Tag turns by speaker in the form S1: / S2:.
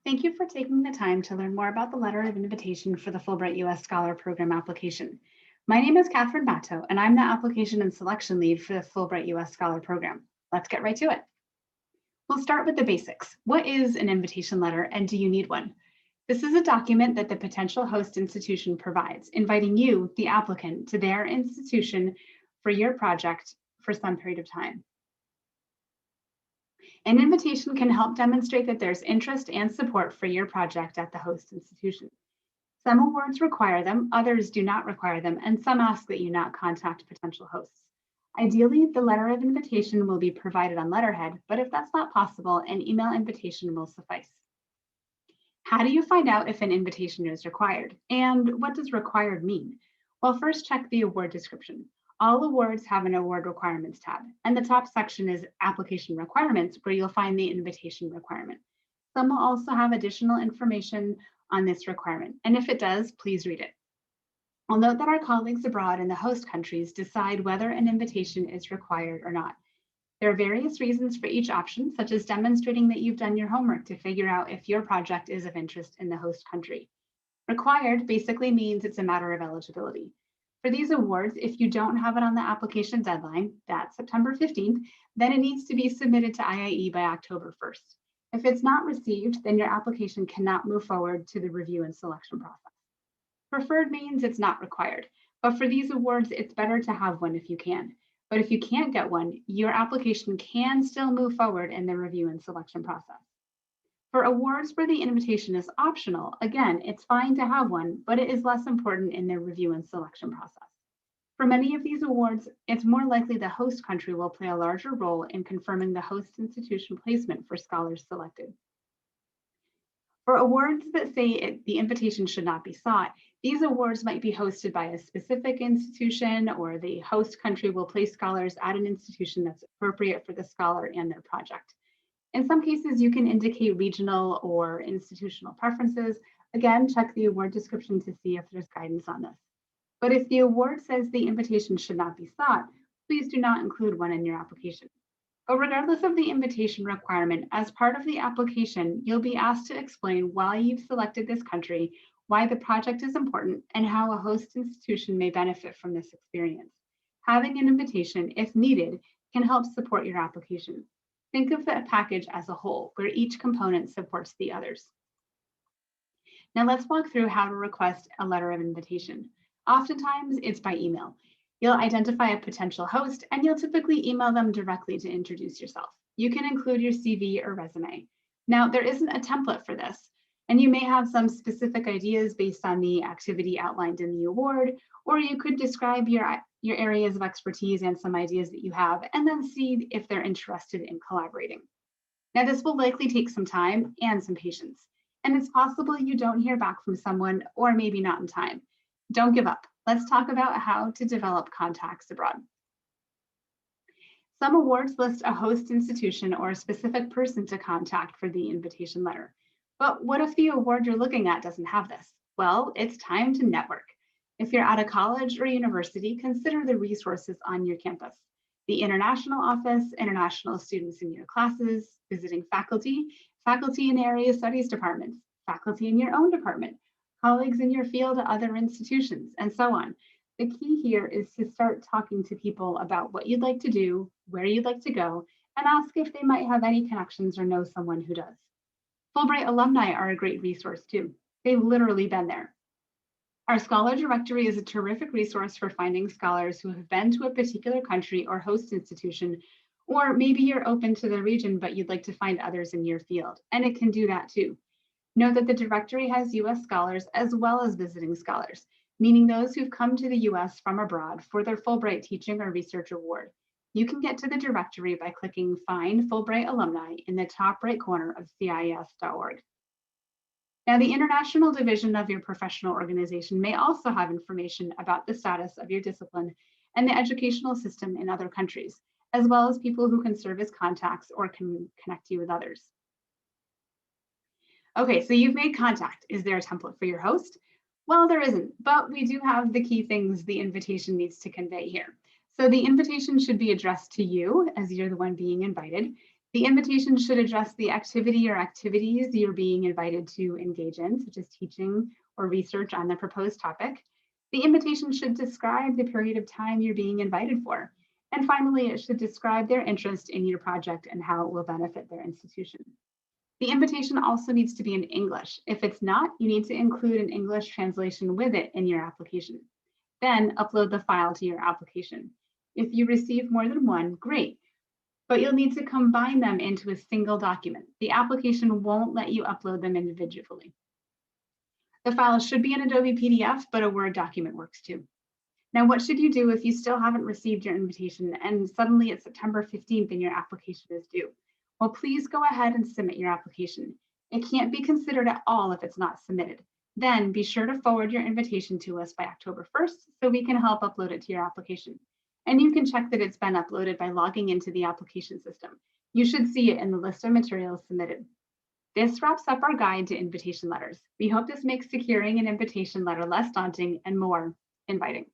S1: Thank you for taking the time to learn more about the letter of invitation for the Fulbright U.S. Scholar Program application. My name is Catherine Batto, and I'm the application and selection lead for the Fulbright U.S. Scholar Program. Let's get right to it. We'll start with the basics. What is an invitation letter, and do you need one? This is a document that the potential host institution provides, inviting you, the applicant, to their institution for your project for some period of time. An invitation can help demonstrate that there's interest and support for your project at the host institution. Some awards require them, others do not require them, and some ask that you not contact potential hosts. Ideally, the letter of invitation will be provided on letterhead, but if that's not possible, an email invitation will suffice. How do you find out if an invitation is required? And what does required mean? Well, first check the award description. All awards have an award requirements tab, and the top section is application requirements, where you'll find the invitation requirement. Some will also have additional information on this requirement, and if it does, please read it. I'll note that our colleagues abroad in the host countries decide whether an invitation is required or not. There are various reasons for each option, such as demonstrating that you've done your homework to figure out if your project is of interest in the host country. Required basically means it's a matter of eligibility. For these awards, if you don't have it on the application deadline, that's September 15th, then it needs to be submitted to IIE by October 1st. If it's not received, then your application cannot move forward to the review and selection process. Preferred means it's not required, but for these awards, it's better to have one if you can. But if you can't get one, your application can still move forward in the review and selection process. For awards where the invitation is optional, again, it's fine to have one, but it is less important in the review and selection process. For many of these awards, it's more likely the host country will play a larger role in confirming the host institution placement for scholars selected. For awards that say the invitation should not be sought, these awards might be hosted by a specific institution, or the host country will place scholars at an institution that's appropriate for the scholar and their project. In some cases, you can indicate regional or institutional preferences. Again, check the award description to see if there's guidance on this. But if the award says the invitation should not be sought, please do not include one in your application. But regardless of the invitation requirement, as part of the application, you'll be asked to explain why you've selected this country, why the project is important, and how a host institution may benefit from this experience. Having an invitation, if needed, can help support your application. Think of the package as a whole, where each component supports the others. Now let's walk through how to request a letter of invitation. Oftentimes, it's by email. You'll identify a potential host, and you'll typically email them directly to introduce yourself. You can include your CV or resume. Now, there isn't a template for this, and you may have some specific ideas based on the activity outlined in the award, or you could describe your areas of expertise and some ideas that you have, and then see if they're interested in collaborating. Now, this will likely take some time and some patience, and it's possible you don't hear back from someone, or maybe not in time. Don't give up. Let's talk about how to develop contacts abroad. Some awards list a host institution or a specific person to contact for the invitation letter. But what if the award you're looking at doesn't have this? Well, it's time to network. If you're at a college or university, consider the resources on your campus. The international office, international students in your classes, visiting faculty, faculty in area studies departments, faculty in your own department, colleagues in your field at other institutions, and so on. The key here is to start talking to people about what you'd like to do, where you'd like to go, and ask if they might have any connections or know someone who does. Fulbright alumni are a great resource too. They've literally been there. Our Scholar Directory is a terrific resource for finding scholars who have been to a particular country or host institution, or maybe you're open to the region, but you'd like to find others in your field, and it can do that too. Note that the directory has US scholars as well as visiting scholars, meaning those who've come to the US from abroad for their Fulbright Teaching or Research Award. You can get to the directory by clicking Find Fulbright Alumni in the top right corner of CIS.org. Now, the international division of your professional organization may also have information about the status of your discipline and the educational system in other countries, as well as people who can serve as contacts or can connect you with others. Okay, so you've made contact. Is there a template for your host? Well, there isn't, but we do have the key things the invitation needs to convey here. So the invitation should be addressed to you as you're the one being invited. The invitation should address the activity or activities you're being invited to engage in, such as teaching or research on the proposed topic. The invitation should describe the period of time you're being invited for. And finally, it should describe their interest in your project and how it will benefit their institution. The invitation also needs to be in English. If it's not, you need to include an English translation with it in your application. Then upload the file to your application. If you receive more than one, great, but you'll need to combine them into a single document. The application won't let you upload them individually. The file should be an Adobe PDF, but a Word document works too. Now, what should you do if you still haven't received your invitation and suddenly it's September 15th and your application is due? Well, please go ahead and submit your application. It can't be considered at all if it's not submitted. Then be sure to forward your invitation to us by October 1st so we can help upload it to your application. And you can check that it's been uploaded by logging into the application system. You should see it in the list of materials submitted. This wraps up our guide to invitation letters. We hope this makes securing an invitation letter less daunting and more inviting.